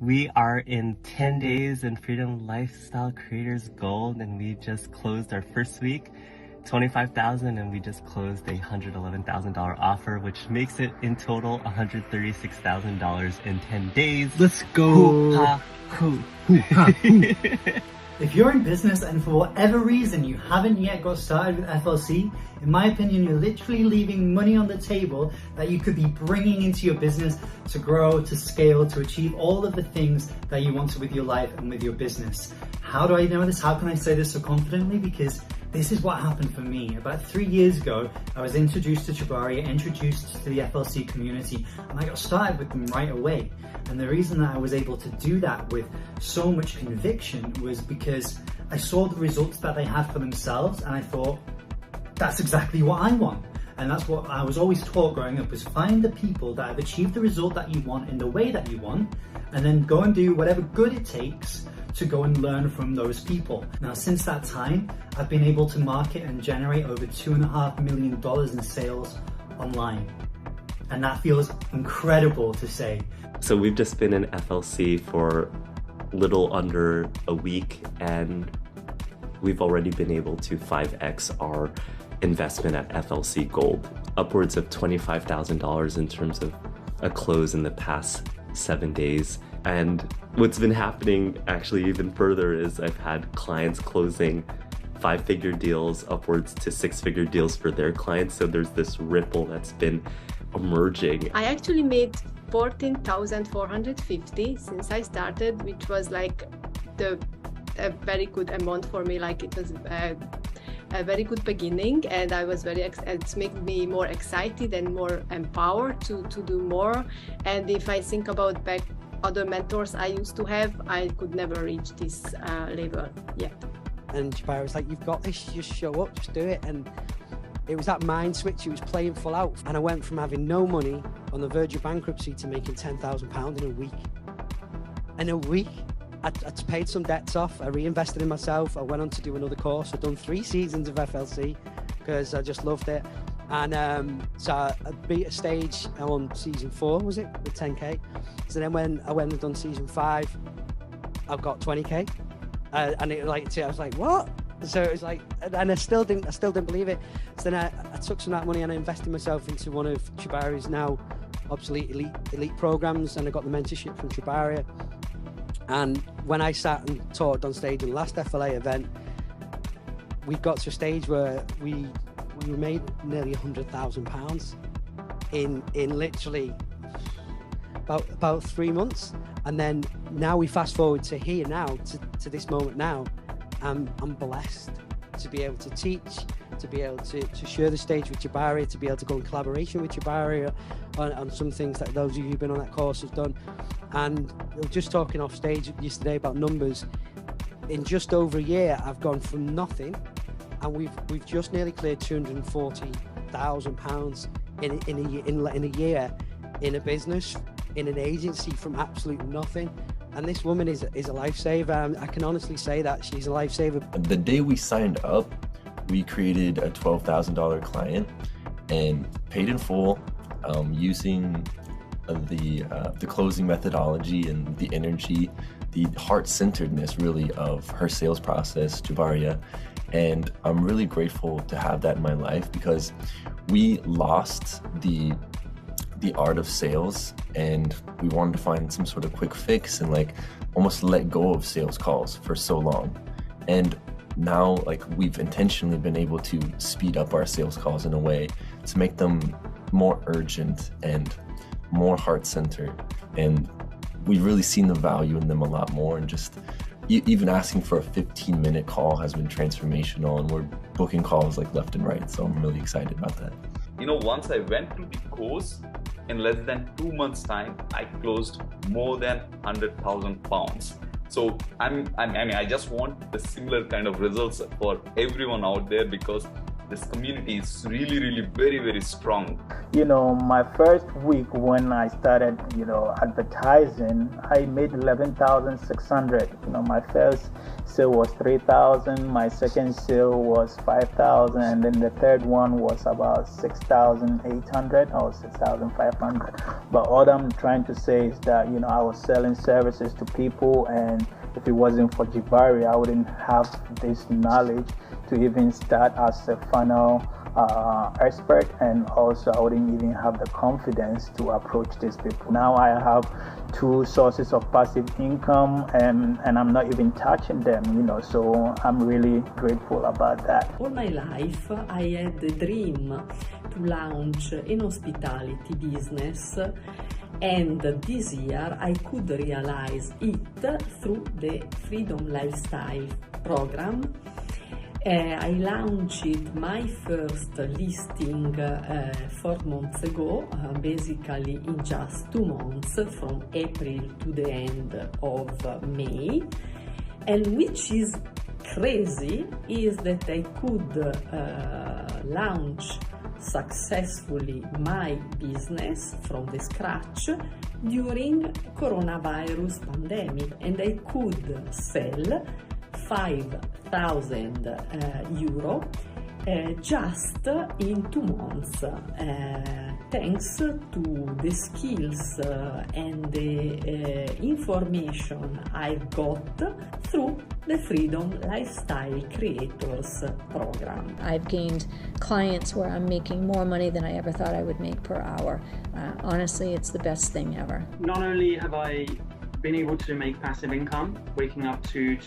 We are in 10 days in Freedom Lifestyle Creators Gold, and we just closed our first week, $25,000, and we just closed a $111,000 offer, which makes it in total $136,000 in 10 days. Let's go! Hoo-ha-hoo. Hoo-ha-hoo. If you're in business and for whatever reason you haven't yet got started with FLC, in my opinion, you're literally leaving money on the table that you could be bringing into your business to grow, to scale, to achieve all of the things that you want to with your life and with your business. How do I know this? How can I say this so confidently? Because this is what happened for me. About 3 years ago, I was introduced to Tjibaria, introduced to the FLC community, and I got started with them right away. And the reason that I was able to do that with so much conviction was because I saw the results that they had for themselves, and I thought, that's exactly what I want. And that's what I was always taught growing up, is find the people that have achieved the result that you want in the way that you want, and then go and do whatever good it takes to go and learn from those people. Now, since that time, I've been able to market and generate over $2.5 million in sales online. And that feels incredible to say. So we've just been in FLC for little under a week, and we've already been able to 5x our investment at FLC Gold, upwards of $25,000 in terms of a close in the past 7 days. And what's been happening actually even further is I've had clients closing 5-figure deals, upwards to 6-figure deals for their clients. So there's this ripple that's been emerging. I actually made 14,450 since I started, which was like a very good amount for me. Like, it was a very good beginning, and I was it's made me more excited and more empowered to do more. And if I think about back other mentors I used to have, I could never reach this level yet. And Tjibaria was like, you've got this, just show up, just do it. And it was that mind switch. He was playing full out. And I went from having no money on the verge of bankruptcy to making £10,000 in a week. In a week, I paid some debts off. I reinvested in myself. I went on to do another course. I've done 3 seasons of FLC because I just loved it. And so I beat a stage on season 4, was it, with 10K. So then when I went and done season 5, I've got 20K. And it like, I was like, what? So it was like, and I still didn't believe it. So then I took some of that money and I invested myself into one of Tjibaria's now obsolete elite programs, and I got the mentorship from Tjibaria. And when I sat and talked on stage in the last FLA event, we got to a stage where we made nearly £100,000 in literally about 3 months. And then now we fast forward to here now, to this moment now. I'm blessed to be able to teach, to be able to share the stage with Tjibaria, to be able to go in collaboration with Tjibaria on some things that those of you who've been on that course have done. And just talking off stage yesterday about numbers, in just over a year, I've gone from nothing, and we've just nearly cleared £240,000 in a year in a business, in an agency, from absolute nothing. And this woman is a lifesaver. I can honestly say that she's a lifesaver. The day we signed up, we created a $12,000 client and paid in full, using the closing methodology and the energy, the heart-centeredness really of her sales process, Tjibaria. And I'm really grateful to have that in my life, because we lost the art of sales, and we wanted to find some sort of quick fix and like almost let go of sales calls for so long. And now, like, we've intentionally been able to speed up our sales calls in a way to make them more urgent and more heart-centered, and we've really seen the value in them a lot more. And just even asking for a 15-minute call has been transformational, and we're booking calls like left and right. So I'm really excited about that. You know, once I went to the course, in less than 2 months' time, I closed more than £100,000. So I just want the similar kind of results for everyone out there, because this community is really very, very strong. You know, my first week when I started, advertising, I made 11,600. You know, my first sale was 3,000, my second sale was 5,000, and then the third one was about 6,800 or 6,500. But all I'm trying to say is that, you know, I was selling services to people, and if it wasn't for Tjibaria, I wouldn't have this knowledge to even start as a funnel expert, and also I wouldn't even have the confidence to approach these people. Now I have 2 sources of passive income, and I'm not even touching them, you know, so I'm really grateful about that. All my life I had the dream to launch an hospitality business, and this year I could realize it through the Freedom Lifestyle program. I launched my first listing 4 months ago, basically in just 2 months, from April to the end of May. And which is crazy is that I could launch successfully my business from the scratch during coronavirus pandemic, and I could sell 5,000 euro just in 2 months, thanks to the skills and the information I got through the Freedom Lifestyle Creators program. I've gained clients where I'm making more money than I ever thought I would make per hour. Honestly, it's the best thing ever. Not only have I been able to make passive income, waking up to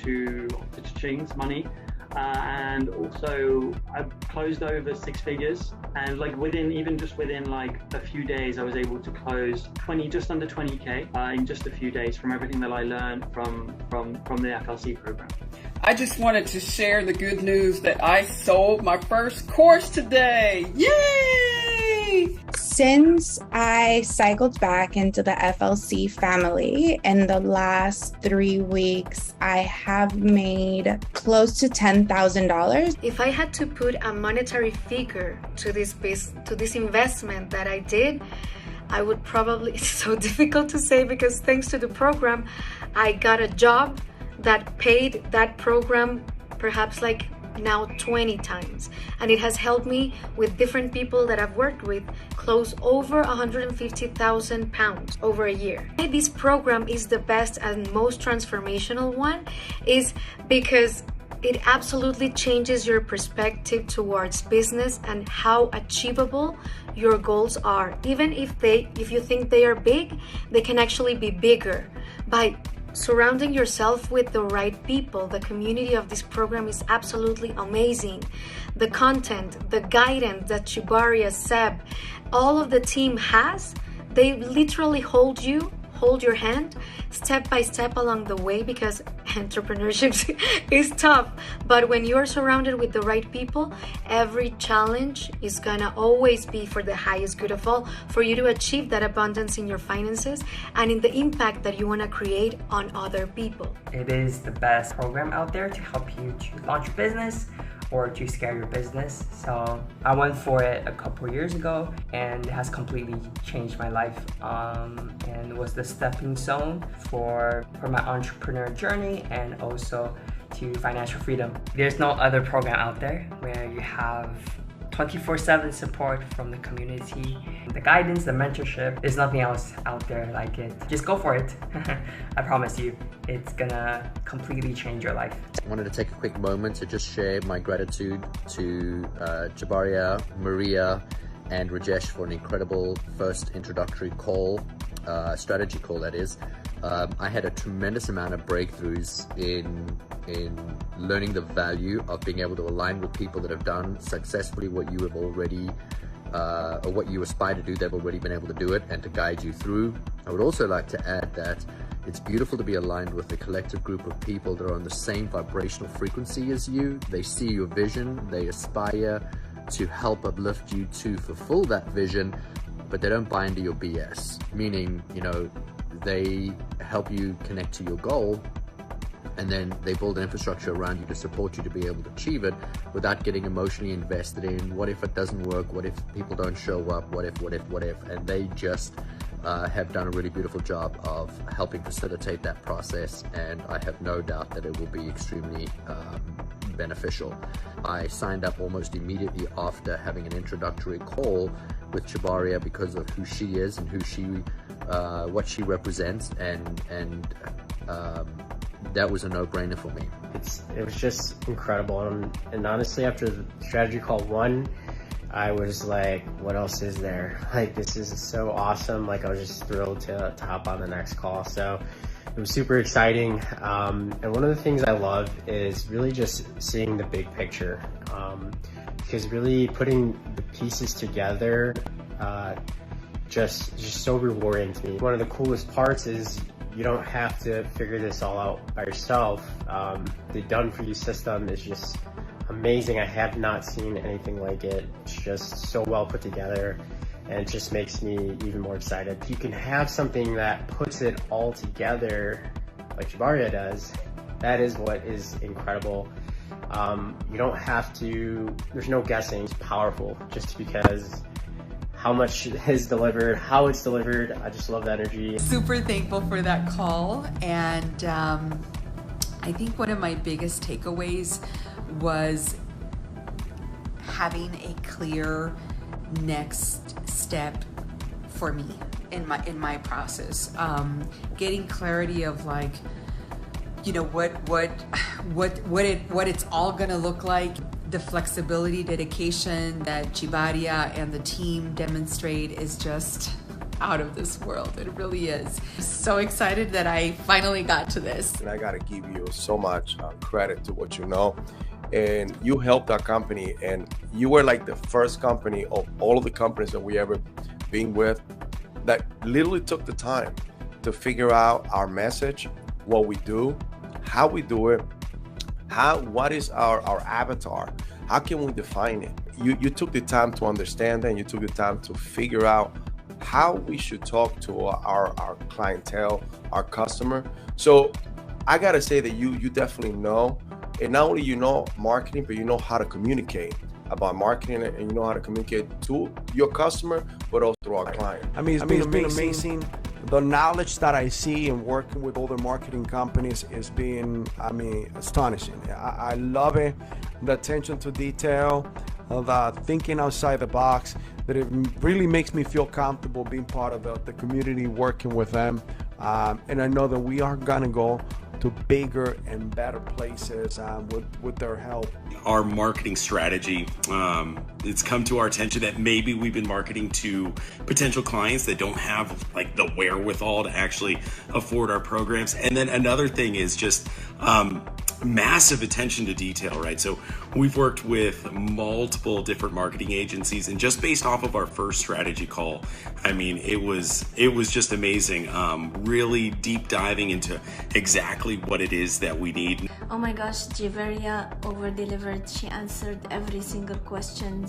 ching's money, and also I've closed over 6 figures, and like within like a few days I was able to close just under 20k in just a few days from everything that I learned from the FLC program. I just wanted to share the good news that I sold my first course today. Yay! Since I cycled back into the FLC family in the last 3 weeks, I have made close to $10,000. If I had to put a monetary figure to this investment that I did, I would probably, it's so difficult to say because thanks to the program, I got a job that paid that program perhaps like now 20 times, and it has helped me with different people that I've worked with close over 150,000 pounds over a year. Why this program is the best and most transformational one is because it absolutely changes your perspective towards business and how achievable your goals are. Even if you think they are big, they can actually be bigger by surrounding yourself with the right people. The community of this program is absolutely amazing. The content, the guidance that Tjibaria, Seb, all of the team has, they literally hold your hand step by step along the way, because entrepreneurship is tough. But when you're surrounded with the right people, every challenge is gonna always be for the highest good of all, for you to achieve that abundance in your finances and in the impact that you wanna create on other people. It is the best program out there to help you to launch your business or to scale your business. So I went for it a couple years ago, and it has completely changed my life, and was the stepping stone for my entrepreneur journey and also to financial freedom. There's no other program out there where you have 24/7 support from the community. The guidance, the mentorship, there's nothing else out there like it. Just go for it. I promise you, it's gonna completely change your life. I wanted to take a quick moment to just share my gratitude to Tjibaria, Maria, and Rajesh for an incredible first introductory call, strategy call that is. I had a tremendous amount of breakthroughs in learning the value of being able to align with people that have done successfully what you have already, or what you aspire to do. They've already been able to do it, and to guide you through. I would also like to add that it's beautiful to be aligned with a collective group of people that are on the same vibrational frequency as you. They see your vision, they aspire to help uplift you to fulfill that vision, but they don't buy into your BS, meaning, you know, they help you connect to your goal, and then they build an infrastructure around you to support you to be able to achieve it without getting emotionally invested in what if it doesn't work, what if people don't show up, what if, and they just have done a really beautiful job of helping facilitate that process, and I have no doubt that it will be extremely beneficial. I signed up almost immediately after having an introductory call with Tjibaria because of who she is and what she represents, and that was a no-brainer for me. It was just incredible, and honestly, after the strategy call 1, I was like, what else is there? Like, this is so awesome. Like, I was just thrilled to hop on the next call. So it was super exciting. And one of the things I love is really just seeing the big picture, because really putting the pieces together, just so rewarding to me. One of the coolest parts is you don't have to figure this all out by yourself. The done for you system is just amazing. I have not seen anything like it. It's just so well put together, and it just makes me even more excited. You can have something that puts it all together like Tjibaria does. That is what is incredible. You don't have to, there's no guessing. It's powerful just because how much is delivered, how it's delivered. I just love the energy. Super thankful for that call, and I think one of my biggest takeaways was having a clear next step for me in my process. Getting clarity of, like, you know, what it's all gonna look like. The flexibility, dedication that Tjibaria and the team demonstrate is just out of this world. It really is. I'm so excited that I finally got to this. And I gotta give you so much credit to what you know. And you helped our company, and you were like the first company of all of the companies that we ever been with that literally took the time to figure out our message, what we do, how we do it, what is our avatar, how can we define it. You took the time to understand that, and you took the time to figure out how we should talk to our clientele, our customer. So I gotta say that you definitely know. And not only you know marketing, but you know how to communicate about marketing, and you know how to communicate to your customer, but also to our client. I mean, it's been amazing. The knowledge that I see in working with other marketing companies is being, astonishing. I love it. The attention to detail, the thinking outside the box, that it really makes me feel comfortable being part of the community, working with them. And I know that we are gonna go to bigger and better places with their help. Our marketing strategy, it's come to our attention that maybe we've been marketing to potential clients that don't have like the wherewithal to actually afford our programs. And then another thing is just massive attention to detail, right? So we've worked with multiple different marketing agencies, and just based off of our first strategy call, I mean, it was just amazing. Really deep diving into exactly what it is that we need. Oh my gosh, Tjibaria over-delivered. She answered every single question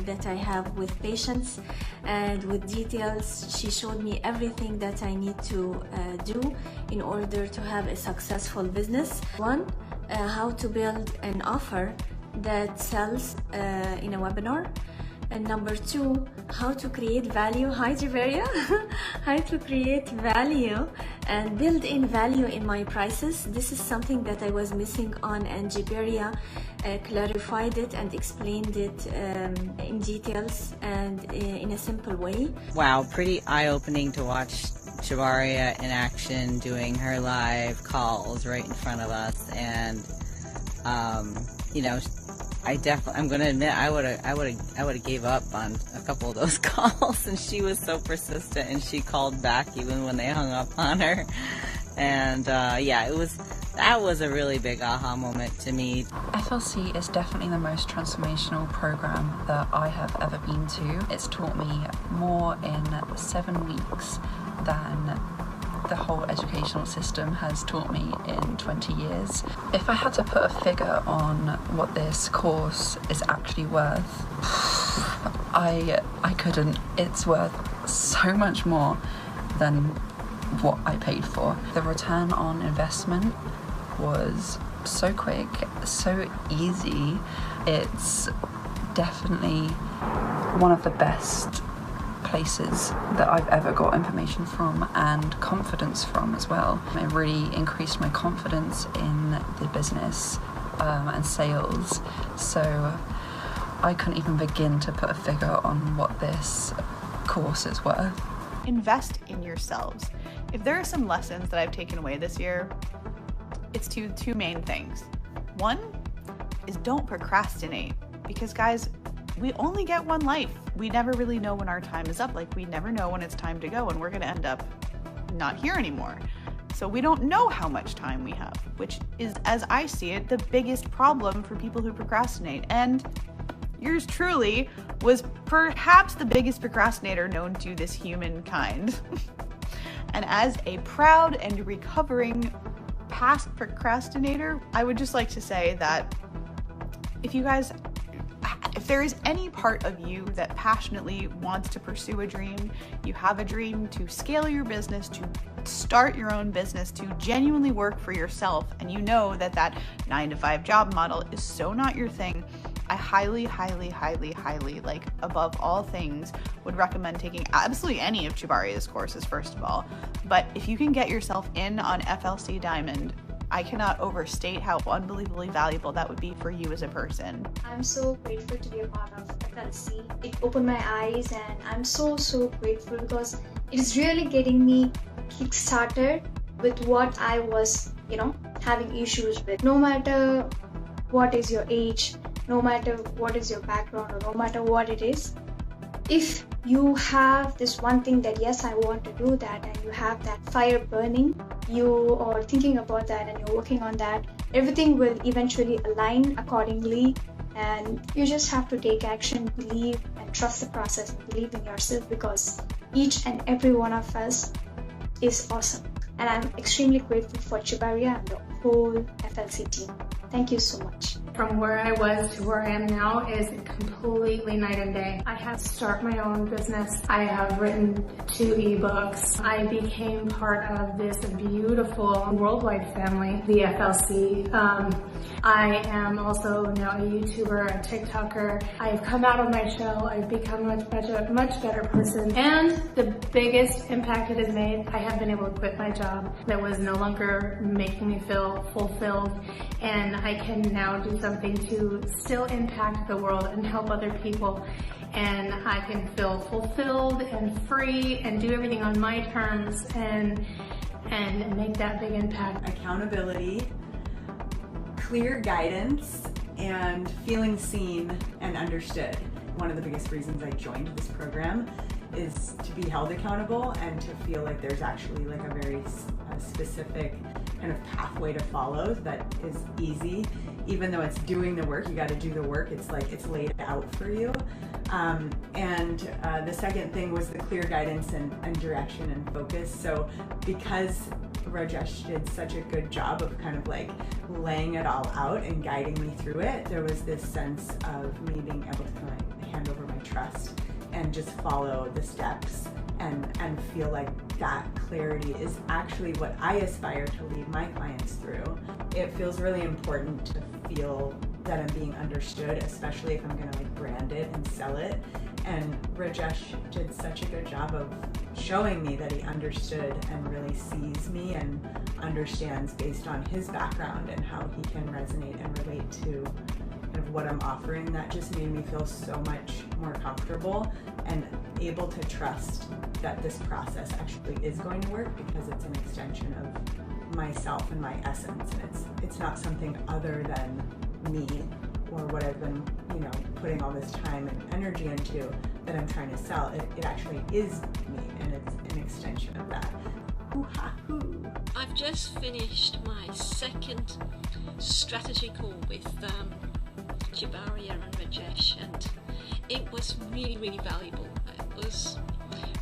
that I have with patients and with details. She showed me everything that I need to do in order to have a successful business. One, how to build an offer that sells in a webinar. And number two, how to create value. Hi Tjibaria. How to create value and build in value in my prices. This is something that I was missing on, and Tjibaria clarified it and explained it in details and in a simple way. Wow, pretty eye-opening to watch Tjibaria in action doing her live calls right in front of us. And you know, I'm gonna admit I would have gave up on a couple of those calls, and she was so persistent, and she called back even when they hung up on her. And yeah, that was a really big aha moment to me. FLC is definitely the most transformational program that I have ever been to. It's taught me more in 7 weeks than the whole educational system has taught me in 20 years. If I had to put a figure on what this course is actually worth, I couldn't. It's worth so much more than what I paid for. The return on investment was so quick, so easy. It's definitely one of the best places that I've ever got information from and confidence from as well. It really increased my confidence in the business and sales, so I couldn't even begin to put a figure on what this course is worth. Invest in yourselves. If there are some lessons that I've taken away this year, it's two main things. One is don't procrastinate, because guys, we only get one life. We never really know when our time is up. Like, we never know when it's time to go and we're gonna end up not here anymore. So we don't know how much time we have, which is, as I see it, the biggest problem for people who procrastinate. And yours truly was perhaps the biggest procrastinator known to this humankind. And as a proud and recovering past procrastinator, I would just like to say that if there is any part of you that passionately wants to pursue a dream, you have a dream to scale your business, to start your own business, to genuinely work for yourself, and you know that that 9-to-5 job model is so not your thing, I highly, like above all things, would recommend taking absolutely any of Tjibaria's courses, first of all. But if you can get yourself in on FLC Diamond, I cannot overstate how unbelievably valuable that would be for you as a person. I'm so grateful to be a part of FLC. It opened my eyes, and I'm so grateful because it is really getting me kick-started with what I was, having issues with. No matter what is your age, no matter what is your background, or no matter what it is, if you have this one thing that yes, I want to do that, and you have that fire burning, you are thinking about that and you're working on that, everything will eventually align accordingly, and you just have to take action, believe and trust the process, and believe in yourself, because each and every one of us is awesome. And I'm extremely grateful for Tjibaria and the whole FLC team. Thank you so much. From where I was to where I am now is completely night and day. I had to start my own business. I have written 2 ebooks. I became part of this beautiful worldwide family, the FLC. I am also now a YouTuber, a TikToker. I've come out of my shell. I've become a much better person. And the biggest impact it has made, I have been able to quit my job that was no longer making me feel fulfilled. And I can now do something to still impact the world and help other people. And I can feel fulfilled and free and do everything on my terms and make that big impact. Accountability, clear guidance, and feeling seen and understood. One of the biggest reasons I joined this program is to be held accountable and to feel like there's actually like a very specific kind of pathway to follow that is easy. Even though it's doing the work, you got to do the work. It's like it's laid out for you. The second thing was the clear guidance and direction and focus. So because Rajesh did such a good job of kind of like laying it all out and guiding me through it, there was this sense of me being able to kind of hand over my trust and just follow the steps and feel like that clarity is actually what I aspire to lead my clients through. It feels really important to feel that I'm being understood, especially if I'm gonna like brand it and sell it. And Rajesh did such a good job of showing me that he understood and really sees me and understands based on his background and how he can resonate and relate to kind of what I'm offering. That just made me feel so much more comfortable and able to trust that this process actually is going to work, because it's an extension of myself and my essence, and it's not something other than me or what I've been, putting all this time and energy into that I'm trying to sell. It actually is me, and it's an extension of that. Hoo-ha-hoo. I've just finished my second strategy call with Tjibaria and Rajesh, and it was really valuable. It was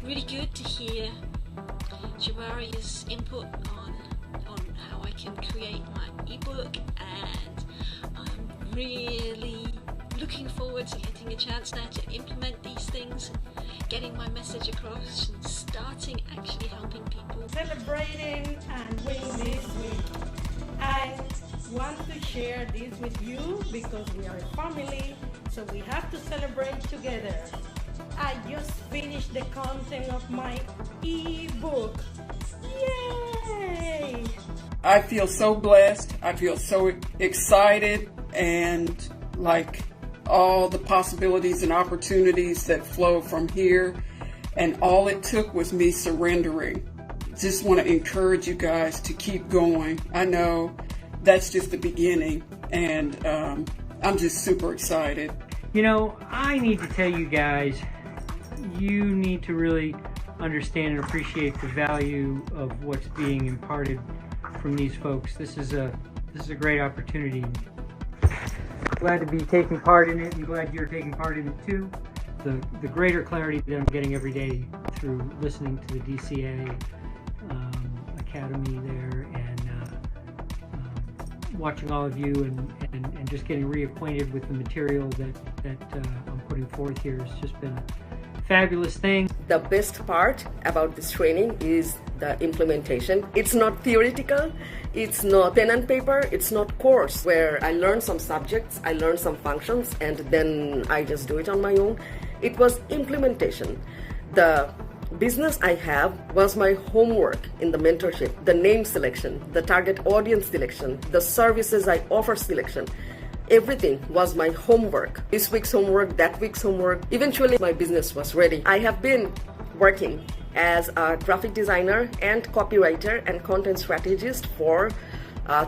really good to hear Tjibaria's input on how I can create my ebook, and I'm really looking forward to getting a chance now to implement these things, getting my message across and starting actually helping people. Celebrating and winning this week. I want to share this with you because we are a family, so we have to celebrate together. I just finished the content of my ebook. Yay! I feel so blessed. I feel so excited, and like all the possibilities and opportunities that flow from here. And all it took was me surrendering. Just want to encourage you guys to keep going. I know that's just the beginning, and I'm just super excited. You know, I need to tell you guys, you need to really understand and appreciate the value of what's being imparted from these folks. This is a great opportunity. Glad to be taking part in it, and glad you're taking part in it too. The greater clarity that I'm getting every day through listening to the DCA Academy there, and watching all of you, and just getting reacquainted with the material that I'm putting forth here has just been a fabulous thing. The best part about this training is the implementation. It's not theoretical, it's not pen and paper, it's not course where I learn some subjects, I learn some functions, and then I just do it on my own. It was implementation. The business I have was my homework in the mentorship, the name selection, the target audience selection, the services I offer selection. Everything was my homework. This week's homework, that week's homework. Eventually, my business was ready. I have been working as a graphic designer and copywriter and content strategist for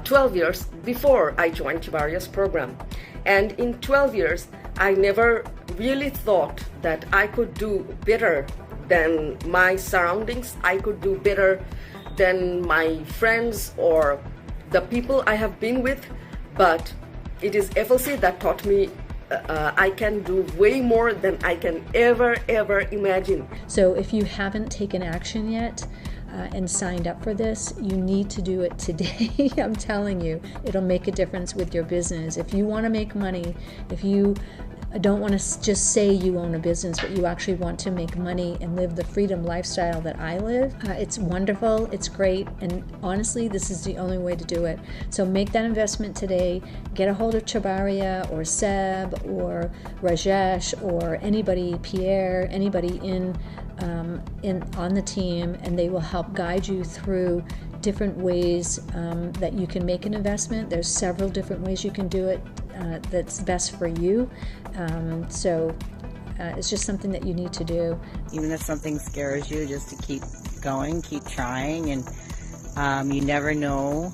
12 years before I joined Tjibaria's program. And in 12 years, I never really thought that I could do better than my surroundings. I could do better than my friends or the people I have been with. But it is FLC that taught me I can do way more than I can ever imagine. So if you haven't taken action yet and signed up for this, you need to do it today. I'm telling you, it'll make a difference with your business. If you want to make money, if you don't want to just say you own a business, but you actually want to make money and live the freedom lifestyle that I live, it's wonderful, it's great, and honestly, this is the only way to do it. So make that investment today. Get a hold of Tjibaria or Seb or Rajesh or anybody, Pierre, anybody on the team, and they will help guide you through different ways that you can make an investment. There's several different ways you can do it that's best for you. So it's just something that you need to do. Even if something scares you, just to keep going, keep trying, and you never know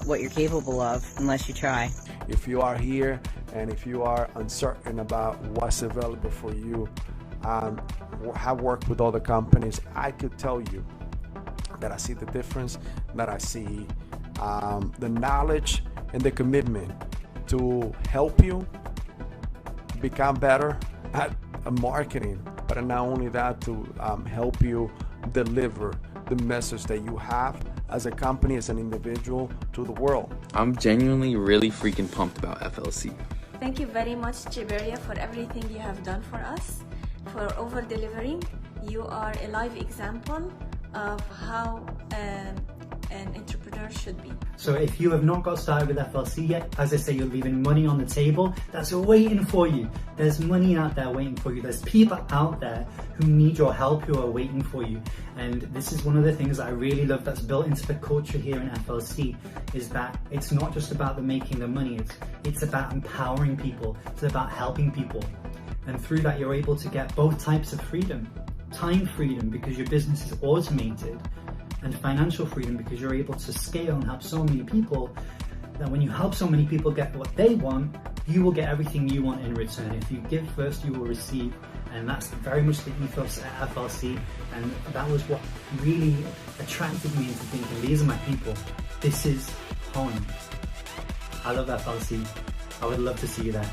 what you're capable of unless you try. If you are here and if you are uncertain about what's available for you, have worked with other companies, I could tell you that I see the difference, that I see the knowledge and the commitment to help you become better at marketing, but not only that, to help you deliver the message that you have as a company, as an individual, to the world. I'm genuinely really freaking pumped about FLC. Thank you very much, Tjibaria, for everything you have done for us, for over-delivering. You are a live example of how an entrepreneur should be. So if you have not got started with FLC yet, as I say, you're leaving money on the table that's waiting for you. There's money out there waiting for you. There's people out there who need your help, who are waiting for you. And this is one of the things that I really love that's built into the culture here in FLC, is that it's not just about the making the money, it's about empowering people, it's about helping people. And through that, you're able to get both types of freedom. Time freedom, because your business is automated, and financial freedom, because you're able to scale and help so many people that when you help so many people get what they want, you will get everything you want in return. If you give first, you will receive. And that's very much the ethos at FLC. And that was what really attracted me into thinking, these are my people. This is home. I love FLC. I would love to see you there.